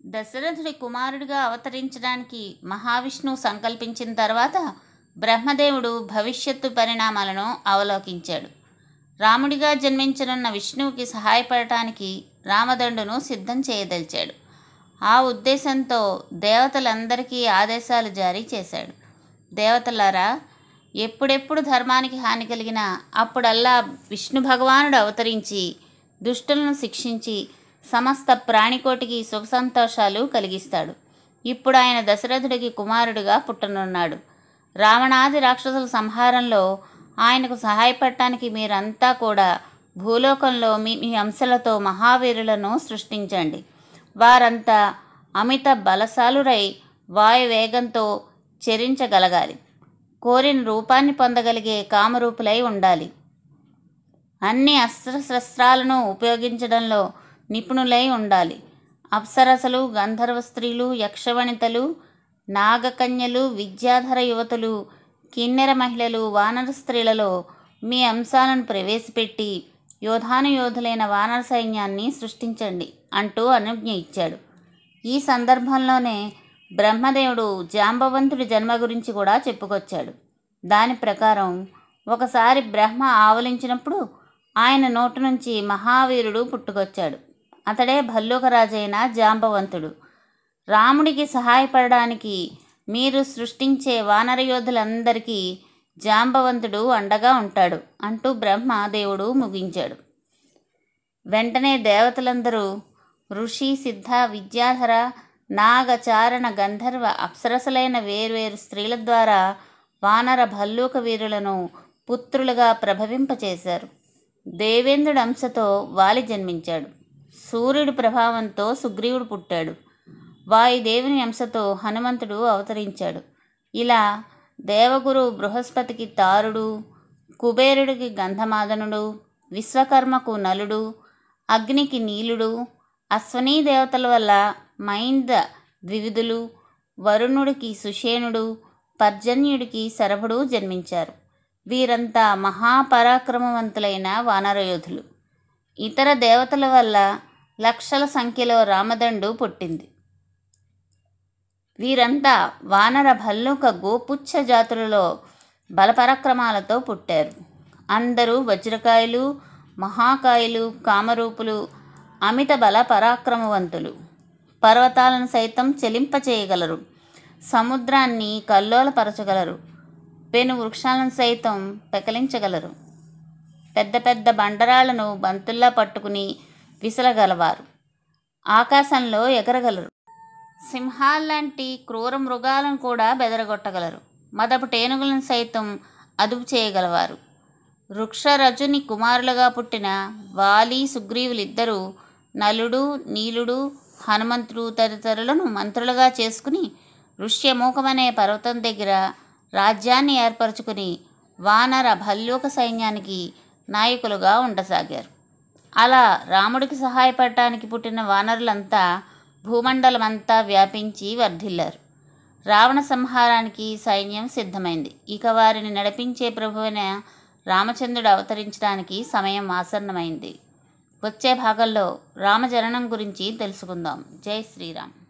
దశరథుడి కుమారుడిగా అవతరించడానికి మహావిష్ణువు సంకల్పించిన తర్వాత బ్రహ్మదేవుడు భవిష్యత్తు పరిణామాలను అవలోకించాడు. రాముడిగా జన్మించనున్న విష్ణువుకి సహాయపడటానికి రామదండును సిద్ధం చేయదలిచాడు. ఆ ఉద్దేశంతో దేవతలందరికీ ఆదేశాలు జారీ చేశాడు. దేవతలారా, ఎప్పుడెప్పుడు ధర్మానికి హాని కలిగినా అప్పుడల్లా విష్ణు భగవానుడు అవతరించి దుష్టులను శిక్షించి సమస్త ప్రాణికోటికి సుఖ సంతోషాలు కలిగిస్తాడు. ఇప్పుడు ఆయన దశరథుడికి కుమారుడిగా పుట్టనున్నాడు. రావణాది రాక్షసుల సంహారంలో ఆయనకు సహాయపడటానికి మీరంతా కూడా భూలోకంలో మీ అంశలతో మహావీరులను సృష్టించండి. వారంతా అమిత బలశాలురై వాయువేగంతో చెరించగలగాలి. కోరిన రూపాన్ని పొందగలిగే కామరూపులై ఉండాలి. అన్ని అస్త్రశస్త్రాలను ఉపయోగించడంలో నిపుణులై ఉండాలి. అప్సరసలు, గంధర్వ స్త్రీలు, యక్షవనితలు, నాగకన్యలు, విద్యాధర యువతులు, కిన్నెర మహిళలు, వానర స్త్రీలలో మీ అంశాలను ప్రవేశపెట్టి యోధానుయోధులైన వానర సైన్యాన్ని సృష్టించండి అంటూ అనుజ్ఞ ఇచ్చాడు. ఈ సందర్భంలోనే బ్రహ్మదేవుడు జాంబవంతుడి జన్మ గురించి కూడా చెప్పుకొచ్చాడు. దాని ప్రకారం ఒకసారి బ్రహ్మ ఆవలించినప్పుడు ఆయన నోటి నుంచి మహావీరుడు పుట్టుకొచ్చాడు. అతడే భల్లూకరాజైన జాంబవంతుడు. రాముడికి సహాయపడడానికి మీరు సృష్టించే వానర యోధులందరికీ జాంబవంతుడు అండగా ఉంటాడు అంటూ బ్రహ్మదేవుడు ముగించాడు. వెంటనే దేవతలందరూ ఋషి, సిద్ధ, విద్యాధర, నాగ, చారణ, గంధర్వ, అప్సరసలైన వేర్వేరు స్త్రీల ద్వారా వానర భల్లూక వీరులను పుత్రులుగా ప్రభవింపచేశారు. దేవేంద్రుడి అంశతో వాలి జన్మించాడు. సూర్యుడి ప్రభావంతో సుగ్రీవుడు పుట్టాడు. వాయుదేవుని అంశతో హనుమంతుడు అవతరించాడు. ఇలా దేవగురు బృహస్పతికి తారుడు, కుబేరుడికి గంధమాదనుడు, విశ్వకర్మకు నలుడు, అగ్నికి నీలుడు, అశ్వనీ దేవతల వల్ల మైంద ద్వివిధులు, వరుణుడికి సుషేణుడు, పర్జన్యుడికి శరభుడు జన్మించారు. వీరంతా మహాపరాక్రమవంతులైన వానరయోధులు. ఇతర దేవతల వల్ల లక్షల సంఖ్యలో రామదండు పుట్టింది. వీరంతా వానర, భల్లూక, గోపుచ్చ జాతులలో బలపరాక్రమాలతో పుట్టారు. అందరూ వజ్రకాయులు, మహాకాయులు, కామరూపులు, అమిత బల పరాక్రమవంతులు. పర్వతాలను సైతం చెలింపచేయగలరు. సముద్రాన్ని కల్లోలపరచగలరు. పెను వృక్షాలను సైతం పెకలించగలరు. పెద్ద పెద్ద బండరాళ్లను బంతుల్లా పట్టుకుని విసలగలవారు. ఆకాశంలో ఎగరగలరు. సింహాల్లాంటి క్రూర మృగాలను కూడా బెదరగొట్టగలరు. మదపు టేనుగులను సైతం అదుపు చేయగలవారు. వృక్షరజుని కుమారులుగా పుట్టిన వాలి, సుగ్రీవులిద్దరూ నలుడు, నీలుడు, హనుమంతుడు తదితరులను మంత్రులుగా చేసుకుని ఋష్యమూకమనే పర్వతం దగ్గర రాజ్యాన్ని ఏర్పరచుకుని వానర భల్లూక సైన్యానికి నాయకులుగా ఉండసాగారు. అలా రాముడికి సహాయపడటానికి పుట్టిన వానరులంతా భూమండలమంతా వ్యాపించి వర్ధిల్లారు. రావణ సంహారానికి సైన్యం సిద్ధమైంది. ఇక వారిని నడిపించే ప్రభువైన రామచంద్రుడు అవతరించడానికి సమయం ఆసన్నమైంది. వచ్చే భాగంలో రామజననం గురించి తెలుసుకుందాం. జై శ్రీరామ్.